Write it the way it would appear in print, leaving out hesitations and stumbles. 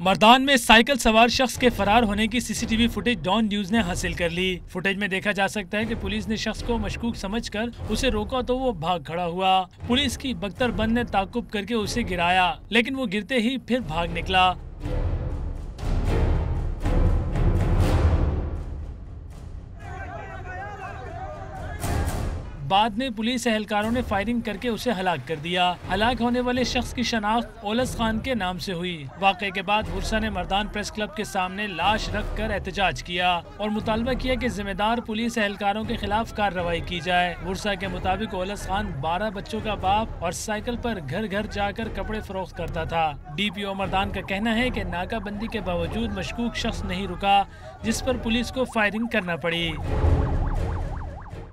मर्दान में साइकिल सवार शख्स के फरार होने की सीसीटीवी फुटेज डॉन न्यूज ने हासिल कर ली। फुटेज में देखा जा सकता है कि पुलिस ने शख्स को मशकूक समझकर उसे रोका तो वो भाग खड़ा हुआ। पुलिस की बख्तरबंद ने ताकुब करके उसे गिराया, लेकिन वो गिरते ही फिर भाग निकला। बाद में पुलिस एहलकारों ने फायरिंग करके उसे हलाक कर दिया। हलाक होने वाले शख्स की शनाख्त ओलस खान के नाम से हुई। वाक़े के बाद हुर्सा ने मर्दान प्रेस क्लब के सामने लाश रख कर एहतजाज किया और मुतालबा किया कि जिम्मेदार पुलिस एहलकारों के खिलाफ कार्रवाई की जाए। हुर्सा के मुताबिक ओलस खान 12 बच्चों का बाप और साइकिल पर घर घर जाकर कपड़े फरोख्त करता था। DPO मर्दान का कहना है कि नाकाबंदी के बावजूद मशकूक शख्स नहीं रुका, जिस पर पुलिस को फायरिंग करना पड़ी।